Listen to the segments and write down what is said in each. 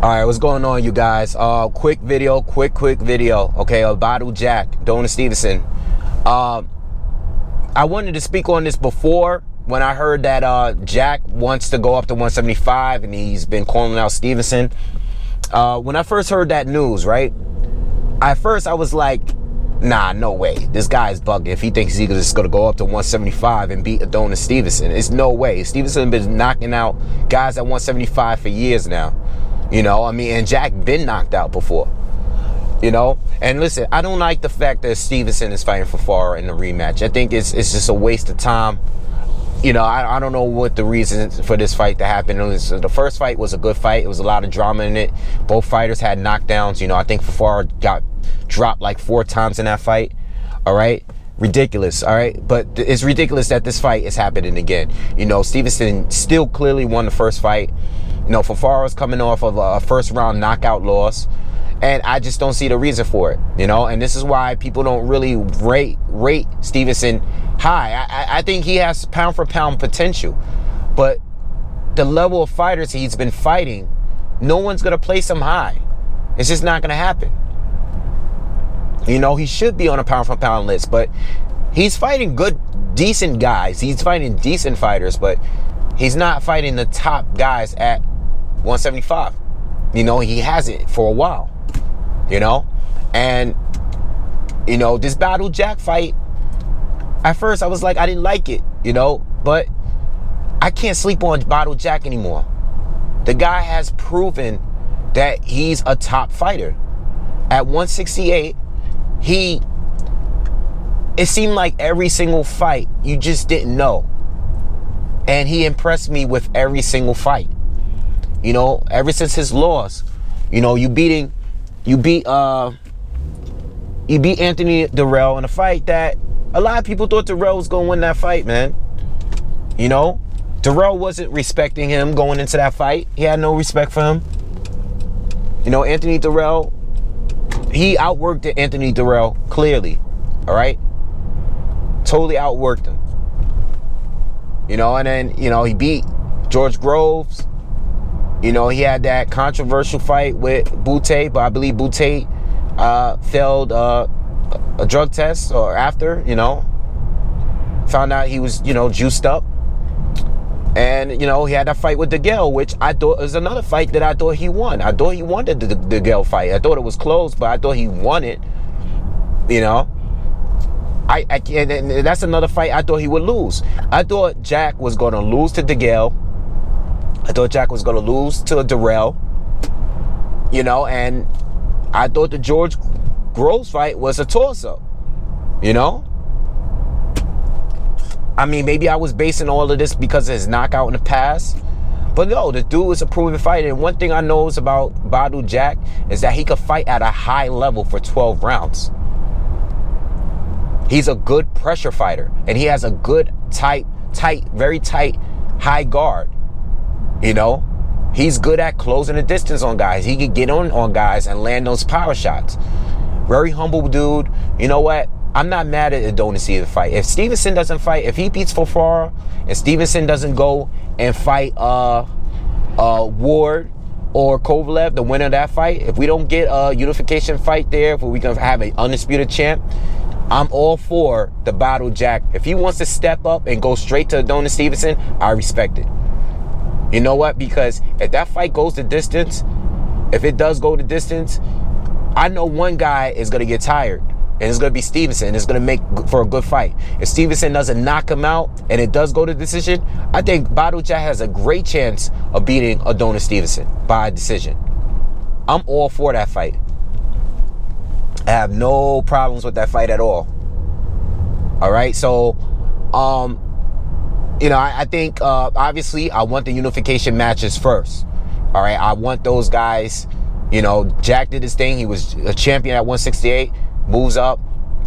All right, what's going on, you guys? Quick video, quick video. Okay, Badou Jack, Donor Stevenson. I wanted to speak on this before when I heard that Jack wants to go up to 175 and he's been calling out Stevenson. When I first heard that news, right? At first I was like, nah, no way. This guy's bugging if he thinks he's just going to go up to 175 and beat Adonis Stevenson. It's no way. Stevenson been knocking out guys at 175 for years now. You know, I mean, and Jack been knocked out before. You know, and listen, I don't like the fact that Stevenson is fighting Fonfara in the rematch. I think it's just a waste of time. You know, I don't know what the reason for this fight to happen. The first fight was a good fight. It was a lot of drama in it. Both fighters had knockdowns. You know, I think Fonfara got dropped like 4 times in that fight. All right. Ridiculous. All right. But it's ridiculous that this fight is happening again. You know, Stevenson still clearly won the first fight. You know, Fonfara's coming off of a first round knockout loss. And I just don't see the reason for it, you know, and this is why people don't really rate Stevenson high. I think he has pound for pound potential, but the level of fighters he's been fighting, no one's going to place him high. It's just not going to happen. You know, he should be on a pound for pound list, but he's fighting good, decent guys. He's fighting decent fighters, but he's not fighting the top guys at 175. You know, he hasn't for a while. You know, and you know, this Badou Jack fight, at first I was like, I didn't like it, you know, but I can't sleep on Badou Jack anymore. The guy has proven that he's a top fighter. At 168, it seemed like every single fight you just didn't know, and he impressed me with every single fight. You know, ever since his loss, you know, you beat Anthony Dirrell in a fight that a lot of people thought Dirrell was going to win that fight, man. You know, Dirrell wasn't respecting him going into that fight. He had no respect for him. You know, Anthony Dirrell, he outworked Anthony Dirrell clearly, all right? Totally outworked him. You know, and then, you know, he beat George Groves. You know, he had that controversial fight with Boutte, but I believe Boutte failed a drug test or after, you know. Found out he was, you know, juiced up. And, you know, he had that fight with DeGale, which I thought was another fight that I thought he won. I thought he won the DeGale fight. I thought it was close, but I thought he won it, you know. And that's another fight I thought he would lose. I thought Jack was going to lose to DeGale. I thought Jack was going to lose to Dirrell, you know, and I thought the George Groves fight was a toss-up, you know. I mean, maybe I was basing all of this because of his knockout in the past, but no, the dude is a proven fighter. And one thing I know about Badou Jack is that he could fight at a high level for 12 rounds. He's a good pressure fighter, and he has a good, very tight, high guard. You know, he's good at closing the distance on guys. He can get on guys and land those power shots. Very humble dude. You know what? I'm not mad at Adonis to fight. If Stevenson doesn't fight, if he beats Fonfara, and Stevenson doesn't go and fight Ward or Kovalev, the winner of that fight, if we don't get a unification fight there, where we can have an undisputed champ, I'm all for the Badou Jack. If he wants to step up and go straight to Adonis Stevenson, I respect it. You know what? Because if that fight goes the distance, if it does go the distance, I know one guy is going to get tired, and it's going to be Stevenson. It's going to make for a good fight. If Stevenson doesn't knock him out and it does go to decision, I think Badou Jack has a great chance of beating Adonis Stevenson by decision. I'm all for that fight. I have no problems with that fight at all. All right, so you know, I think, obviously, I want the unification matches first. All right, I want those guys. You know, Jack did his thing. He was a champion at 168. Moves up.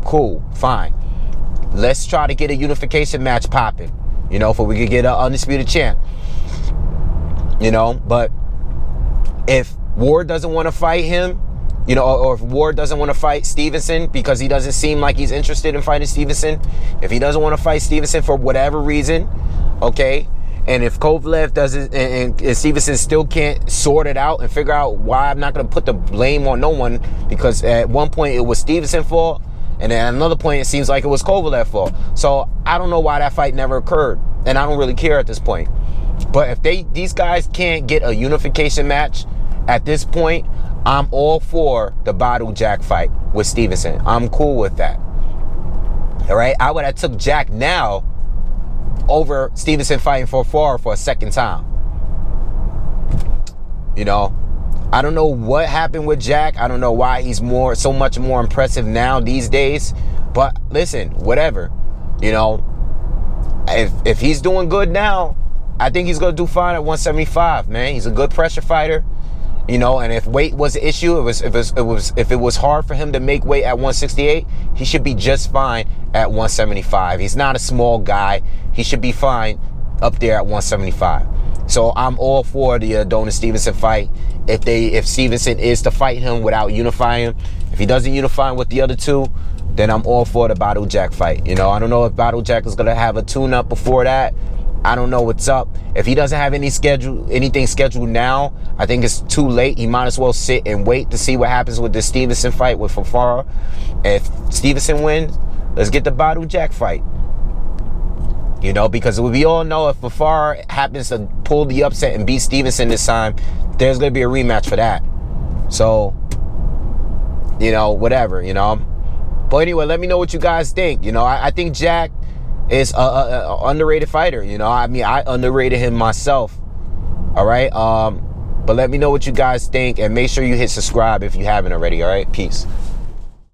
Cool, fine. Let's try to get a unification match popping. You know, for we could get an undisputed champ. You know, but if Ward doesn't want to fight him, you know, or if Ward doesn't want to fight Stevenson because he doesn't seem like he's interested in fighting Stevenson, if he doesn't want to fight Stevenson for whatever reason, okay, And if Kovalev doesn't, and Stevenson still can't sort it out and figure out why, I'm not going to put the blame on no one, because at one point it was Stevenson's fault, and then at another point it seems like it was Kovalev's fault. So I don't know why that fight never occurred, and I don't really care at this point. But if these guys can't get a unification match at this point, I'm all for the Badou Jack fight with Stevenson. I'm cool with that. All right, I would have took Jack now over Stevenson fighting Fonfara for a second time. You know, I don't know what happened with Jack. I don't know why he's so much more impressive now these days. But listen, whatever. You know, if he's doing good now, I think he's gonna do fine at 175, man. He's a good pressure fighter. You know, and if weight was the issue, if it was hard for him to make weight at 168, he should be just fine at 175. He's not a small guy. He should be fine up there at 175. So I'm all for the Adonis Stevenson fight. If Stevenson is to fight him without unifying him, if he doesn't unify him with the other two, then I'm all for the Badou Jack fight. You know, I don't know if Badou Jack is gonna have a tune-up before that. I don't know what's up. If he doesn't have anything scheduled now, I think it's too late. He might as well sit and wait to see what happens with the Stevenson fight with Fonfara. If Stevenson wins, let's get the Badou Jack fight. You know, because we all know if Fonfara happens to pull the upset and beat Stevenson this time, there's going to be a rematch for that. So, you know, whatever, you know. But anyway, let me know what you guys think. You know, I think Jack is a underrated fighter. You know, I mean, I underrated him myself. All right. But let me know what you guys think, and make sure you hit subscribe if you haven't already. All right. Peace.